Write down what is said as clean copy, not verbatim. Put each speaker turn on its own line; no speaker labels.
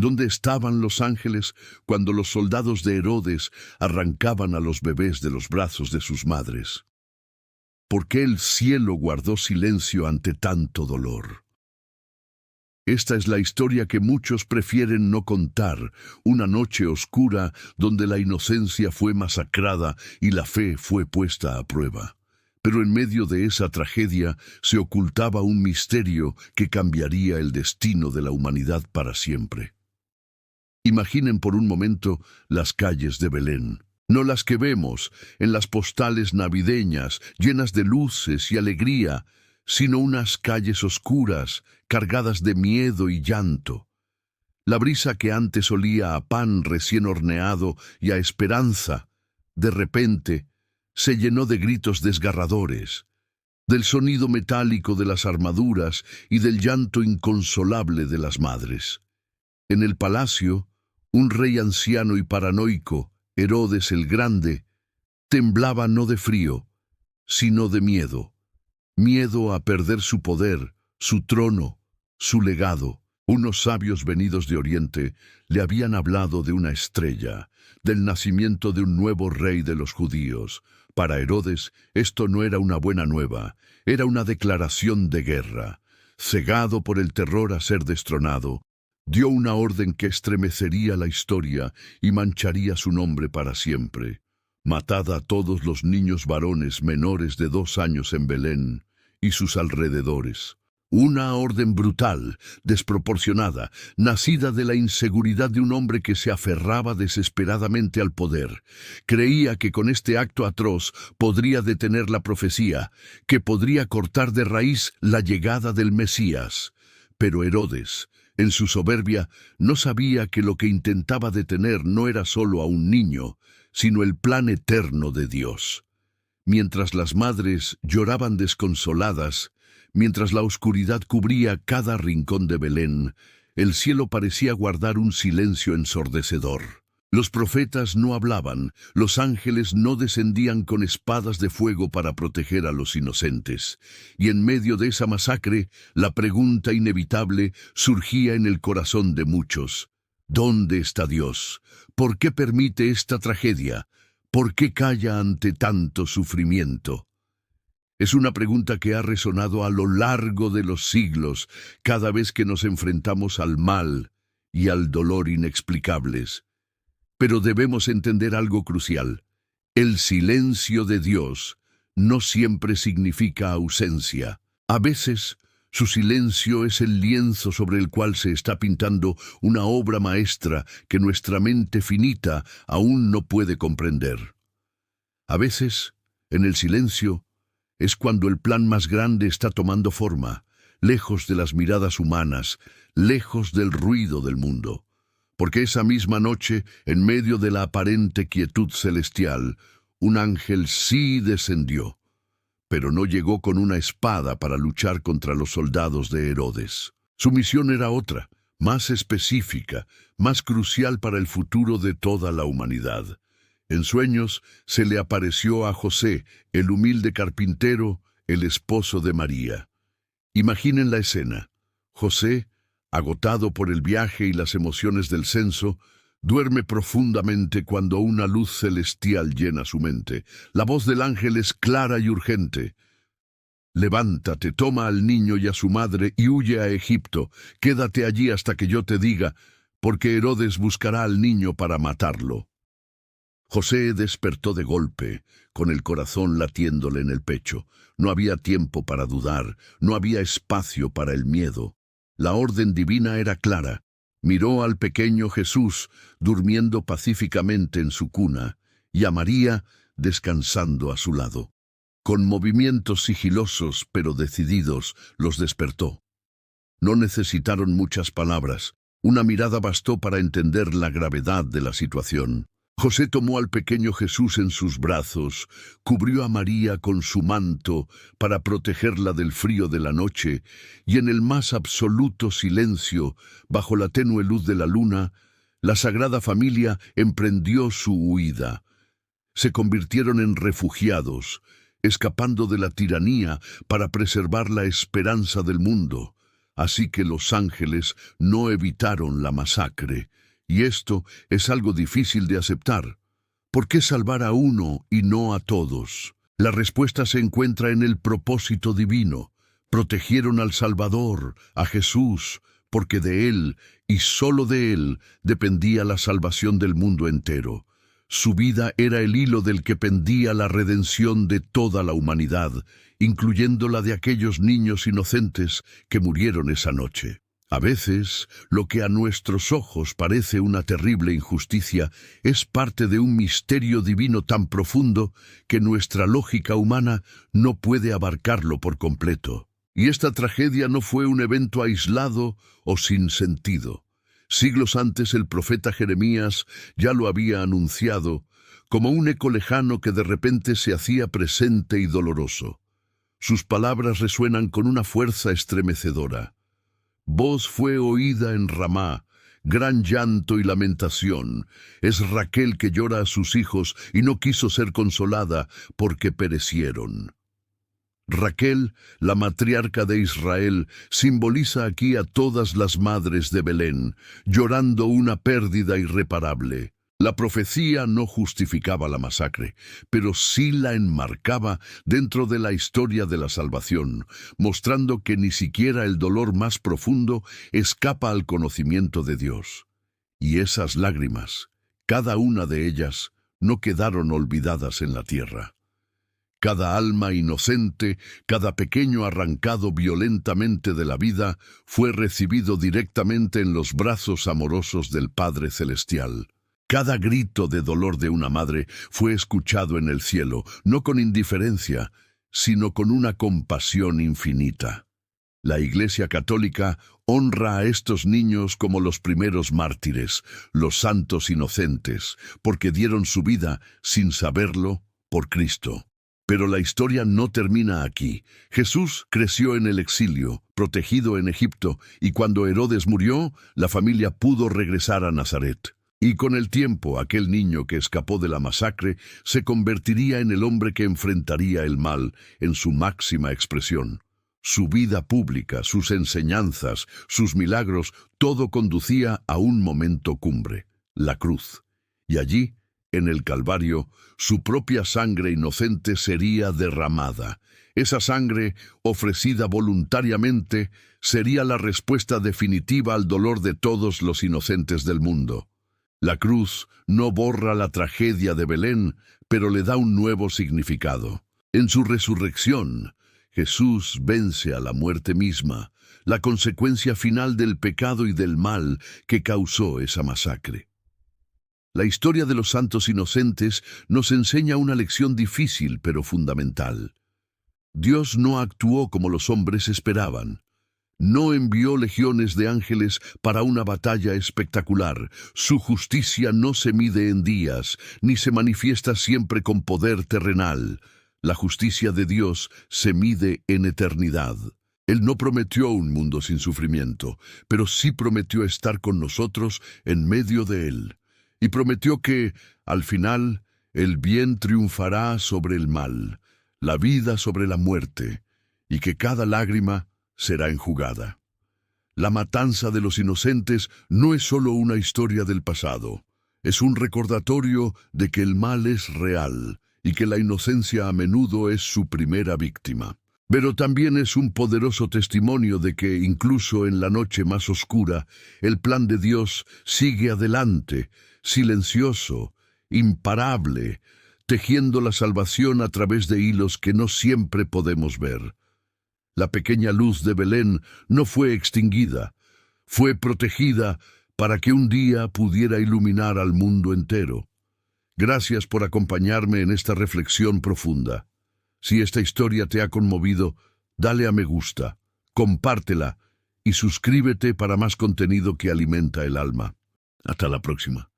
¿Dónde estaban los ángeles cuando los soldados de Herodes arrancaban a los bebés de los brazos de sus madres? ¿Por qué el cielo guardó silencio ante tanto dolor? Esta es la historia que muchos prefieren no contar, una noche oscura donde la inocencia fue masacrada y la fe fue puesta a prueba. Pero en medio de esa tragedia se ocultaba un misterio que cambiaría el destino de la humanidad para siempre. Imaginen por un momento las calles de Belén. No las que vemos en las postales navideñas, llenas de luces y alegría, sino unas calles oscuras, cargadas de miedo y llanto. La brisa que antes olía a pan recién horneado y a esperanza, de repente, se llenó de gritos desgarradores, del sonido metálico de las armaduras y del llanto inconsolable de las madres. En el palacio, un rey anciano y paranoico, Herodes el Grande, temblaba no de frío, sino de miedo. Miedo a perder su poder, su trono, su legado. Unos sabios venidos de Oriente le habían hablado de una estrella, del nacimiento de un nuevo rey de los judíos. Para Herodes, esto no era una buena nueva, era una declaración de guerra. Cegado por el terror a ser destronado, dio una orden que estremecería la historia y mancharía su nombre para siempre. Matad a todos los niños varones menores de 2 años en Belén y sus alrededores. Una orden brutal, desproporcionada, nacida de la inseguridad de un hombre que se aferraba desesperadamente al poder. Creía que con este acto atroz podría detener la profecía, que podría cortar de raíz la llegada del Mesías. Pero Herodes, en su soberbia, no sabía que lo que intentaba detener no era solo a un niño, sino el plan eterno de Dios. Mientras las madres lloraban desconsoladas, mientras la oscuridad cubría cada rincón de Belén, el cielo parecía guardar un silencio ensordecedor. Los profetas no hablaban, los ángeles no descendían con espadas de fuego para proteger a los inocentes. Y en medio de esa masacre, la pregunta inevitable surgía en el corazón de muchos. ¿Dónde está Dios? ¿Por qué permite esta tragedia? ¿Por qué calla ante tanto sufrimiento? Es una pregunta que ha resonado a lo largo de los siglos, cada vez que nos enfrentamos al mal y al dolor inexplicables. Pero debemos entender algo crucial. El silencio de Dios no siempre significa ausencia. A veces, su silencio es el lienzo sobre el cual se está pintando una obra maestra que nuestra mente finita aún no puede comprender. A veces, en el silencio, es cuando el plan más grande está tomando forma, lejos de las miradas humanas, lejos del ruido del mundo. Porque esa misma noche, en medio de la aparente quietud celestial, un ángel sí descendió, pero no llegó con una espada para luchar contra los soldados de Herodes. Su misión era otra, más específica, más crucial para el futuro de toda la humanidad. En sueños se le apareció a José, el humilde carpintero, el esposo de María. Imaginen la escena. José, agotado por el viaje y las emociones del censo, duerme profundamente cuando una luz celestial llena su mente. La voz del ángel es clara y urgente. Levántate, toma al niño y a su madre y huye a Egipto. Quédate allí hasta que yo te diga, porque Herodes buscará al niño para matarlo. José despertó de golpe, con el corazón latiéndole en el pecho. No había tiempo para dudar, no había espacio para el miedo. La orden divina era clara. Miró al pequeño Jesús, durmiendo pacíficamente en su cuna, y a María, descansando a su lado. Con movimientos sigilosos pero decididos, los despertó. No necesitaron muchas palabras. Una mirada bastó para entender la gravedad de la situación. José tomó al pequeño Jesús en sus brazos, cubrió a María con su manto para protegerla del frío de la noche, y en el más absoluto silencio, bajo la tenue luz de la luna, la Sagrada Familia emprendió su huida. Se convirtieron en refugiados, escapando de la tiranía para preservar la esperanza del mundo. Así que los ángeles no evitaron la masacre, y esto es algo difícil de aceptar. ¿Por qué salvar a uno y no a todos? La respuesta se encuentra en el propósito divino. Protegieron al Salvador, a Jesús, porque de Él, y solo de Él, dependía la salvación del mundo entero. Su vida era el hilo del que pendía la redención de toda la humanidad, incluyendo la de aquellos niños inocentes que murieron esa noche. A veces, lo que a nuestros ojos parece una terrible injusticia es parte de un misterio divino tan profundo que nuestra lógica humana no puede abarcarlo por completo. Y esta tragedia no fue un evento aislado o sin sentido. Siglos antes el profeta Jeremías ya lo había anunciado, como un eco lejano que de repente se hacía presente y doloroso. Sus palabras resuenan con una fuerza estremecedora. Voz fue oída en Ramá, gran llanto y lamentación. Es Raquel que llora a sus hijos y no quiso ser consolada porque perecieron. Raquel, la matriarca de Israel, simboliza aquí a todas las madres de Belén, llorando una pérdida irreparable. La profecía no justificaba la masacre, pero sí la enmarcaba dentro de la historia de la salvación, mostrando que ni siquiera el dolor más profundo escapa al conocimiento de Dios. Y esas lágrimas, cada una de ellas, no quedaron olvidadas en la tierra. Cada alma inocente, cada pequeño arrancado violentamente de la vida, fue recibido directamente en los brazos amorosos del Padre Celestial. Cada grito de dolor de una madre fue escuchado en el cielo, no con indiferencia, sino con una compasión infinita. La Iglesia Católica honra a estos niños como los primeros mártires, los santos inocentes, porque dieron su vida, sin saberlo, por Cristo. Pero la historia no termina aquí. Jesús creció en el exilio, protegido en Egipto, y cuando Herodes murió, la familia pudo regresar a Nazaret. Y con el tiempo, aquel niño que escapó de la masacre se convertiría en el hombre que enfrentaría el mal en su máxima expresión. Su vida pública, sus enseñanzas, sus milagros, todo conducía a un momento cumbre, la cruz. Y allí, en el Calvario, su propia sangre inocente sería derramada. Esa sangre, ofrecida voluntariamente, sería la respuesta definitiva al dolor de todos los inocentes del mundo. La cruz no borra la tragedia de Belén, pero le da un nuevo significado. En su resurrección, Jesús vence a la muerte misma, la consecuencia final del pecado y del mal que causó esa masacre. La historia de los santos inocentes nos enseña una lección difícil pero fundamental. Dios no actuó como los hombres esperaban. No envió legiones de ángeles para una batalla espectacular. Su justicia no se mide en días, ni se manifiesta siempre con poder terrenal. La justicia de Dios se mide en eternidad. Él no prometió un mundo sin sufrimiento, pero sí prometió estar con nosotros en medio de él. Y prometió que, al final, el bien triunfará sobre el mal, la vida sobre la muerte, y que cada lágrima será enjugada. La matanza de los inocentes no es solo una historia del pasado, es un recordatorio de que el mal es real y que la inocencia a menudo es su primera víctima. Pero también es un poderoso testimonio de que, incluso en la noche más oscura, el plan de Dios sigue adelante, silencioso, imparable, tejiendo la salvación a través de hilos que no siempre podemos ver. La pequeña luz de Belén no fue extinguida, fue protegida para que un día pudiera iluminar al mundo entero. Gracias por acompañarme en esta reflexión profunda. Si esta historia te ha conmovido, dale a me gusta, compártela y suscríbete para más contenido que alimenta el alma. Hasta la próxima.